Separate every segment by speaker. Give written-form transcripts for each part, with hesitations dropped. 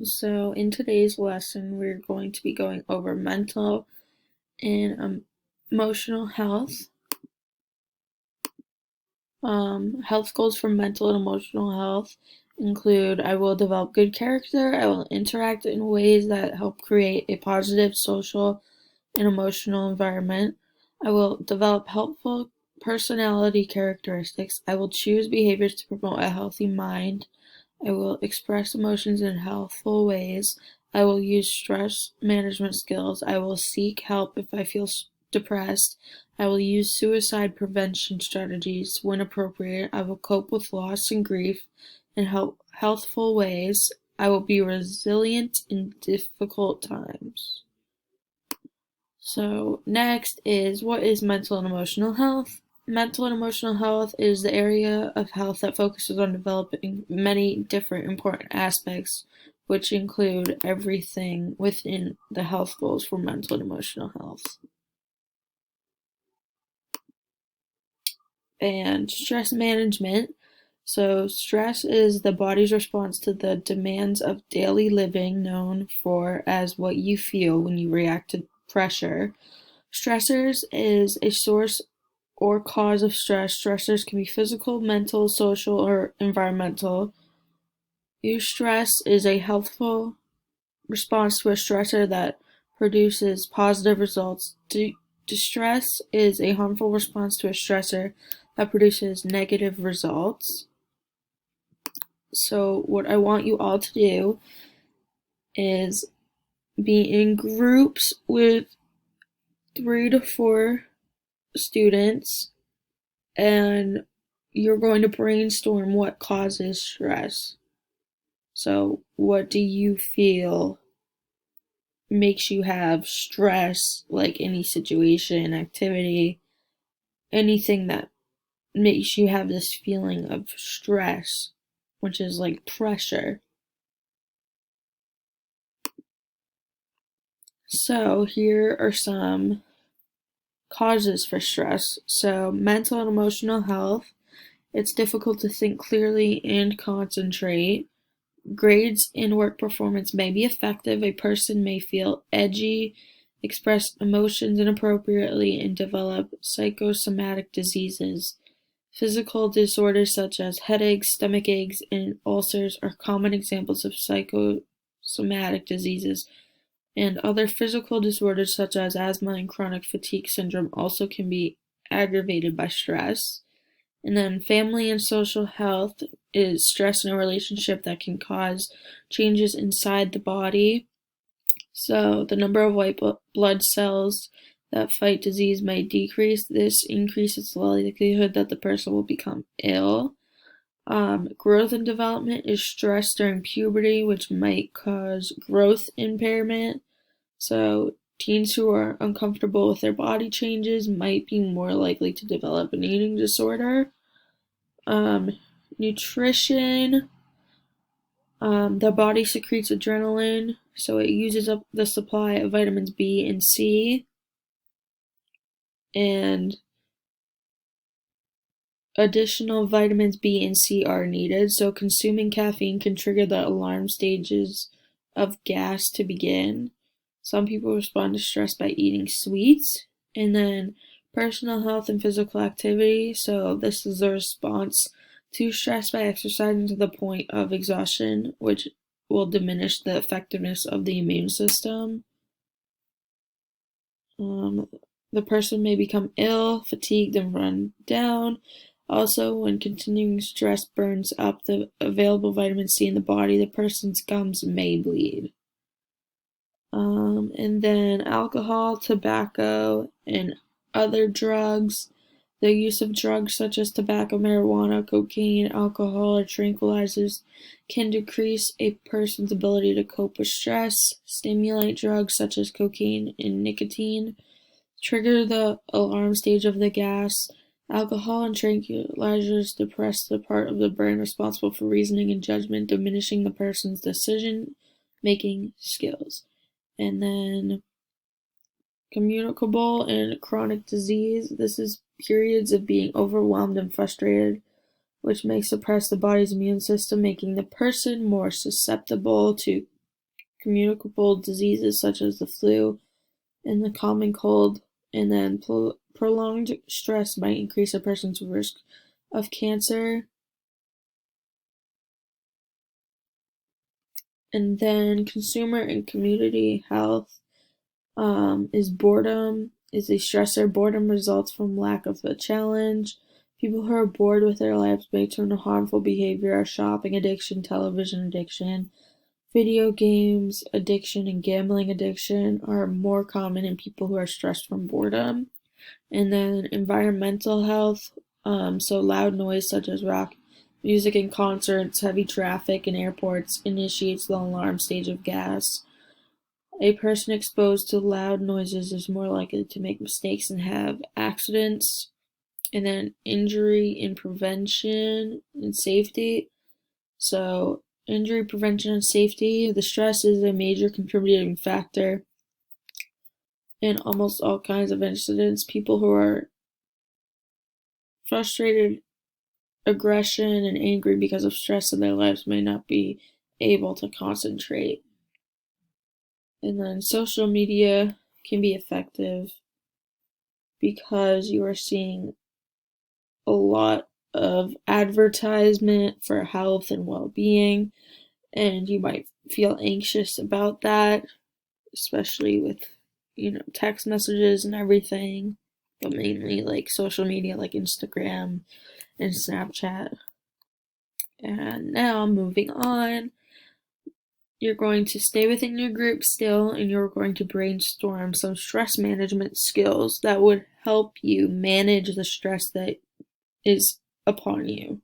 Speaker 1: So, in today's lesson, we're going to be going over mental and emotional health. Health goals for mental and emotional health include I will develop good character, I will interact in ways that help create a positive social and emotional environment, I will develop helpful personality characteristics, I will choose behaviors to promote a healthy mind, I will express emotions in healthful ways. I will use stress management skills. I will seek help if I feel depressed. I will use suicide prevention strategies when appropriate. I will cope with loss and grief in healthful ways. I will be resilient in difficult times. So, next is what is mental and emotional health? Mental and emotional health is the area of health that focuses on developing many different important aspects, which include everything within the health goals for mental and emotional health. And stress management. So, stress is the body's response to the demands of daily living, known for as what you feel when you react to pressure. Stressors is a source or cause of stress. Stressors can be physical, mental, social, or environmental. Eustress is a healthful response to a stressor that produces positive results. Distress is a harmful response to a stressor that produces negative results. So, what I want you all to do is be in groups with 3 to 4 students, and you're going to brainstorm what causes stress. So, what do you feel makes you have stress, like any situation, activity, anything that makes you have this feeling of stress, which is like pressure? So, here are some causes for stress. So, mental and emotional health. It's difficult to think clearly and concentrate. Grades and work performance may be effective. A person may feel edgy, express emotions inappropriately, and develop psychosomatic diseases. Physical disorders such as headaches, stomach aches, and ulcers are common examples of psychosomatic diseases, and other physical disorders such as asthma and chronic fatigue syndrome also can be aggravated by stress. And then family and social health is stress in a relationship that can cause changes inside the body. So the number of white blood cells that fight disease may decrease. This increases the likelihood that the person will become ill. Growth and development is stress during puberty, which might cause growth impairment. So teens who are uncomfortable with their body changes might be more likely to develop an eating disorder. Um, Nutrition. The body secretes adrenaline, so it uses up the supply of vitamins B and C, and additional vitamins B and C are needed. So consuming caffeine can trigger the alarm stages of gas to begin. Some people respond to stress by eating sweets, and then personal health and physical activity. So this is a response to stress by exercising to the point of exhaustion, which will diminish the effectiveness of the immune system. Um, the person may become ill, fatigued, and run down. Also, when continuing stress burns up the available vitamin C in the body, the person's gums may bleed. And then alcohol, tobacco, and other drugs. The use of drugs such as tobacco, marijuana, cocaine, alcohol, or tranquilizers can decrease a person's ability to cope with stress. Stimulant drugs such as cocaine and nicotine trigger the alarm stage of the gas. Alcohol and tranquilizers depress the part of the brain responsible for reasoning and judgment, diminishing the person's decision-making skills. And then communicable and chronic disease. This is periods of being overwhelmed and frustrated, which may suppress the body's immune system, making the person more susceptible to communicable diseases such as the flu and the common cold, and then prolonged stress might increase a person's risk of cancer. And then consumer and community health is boredom is a stressor. Boredom results from lack of a challenge. People who are bored with their lives may turn to harmful behavior. Shopping addiction, television addiction, video games addiction, and gambling addiction are more common in people who are stressed from boredom. And then environmental health, so loud noise such as rock music in concerts, heavy traffic in airports initiates the alarm stage of gas. A person exposed to loud noises is more likely to make mistakes and have accidents. And then injury and prevention and safety. So injury prevention and safety, the stress is a major contributing factor in almost all kinds of incidents. People who are frustrated, aggression, and angry because of stress in their lives may not be able to concentrate. And then social media can be effective because you are seeing a lot of advertisement for health and well-being, and you might feel anxious about that, especially with, text messages and everything, but mainly like social media like Instagram and Snapchat. And now moving on, you're going to stay within your group still, and you're going to brainstorm some stress management skills that would help you manage the stress that is upon you.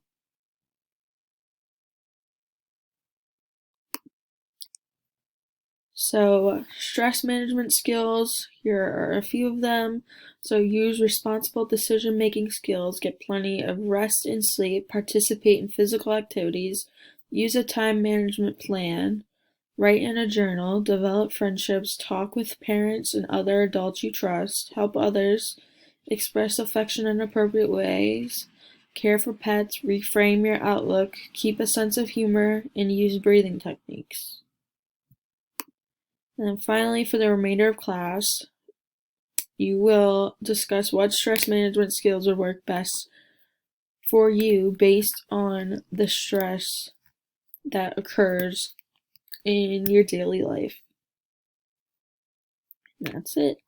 Speaker 1: So, stress management skills, here are a few of them. So, use responsible decision making skills, get plenty of rest and sleep, participate in physical activities, use a time management plan, write in a journal, develop friendships, talk with parents and other adults you trust, help others, express affection in appropriate ways, care for pets, reframe your outlook, keep a sense of humor, and use breathing techniques. And then finally, for the remainder of class, you will discuss what stress management skills would work best for you based on the stress that occurs in your daily life. And that's it.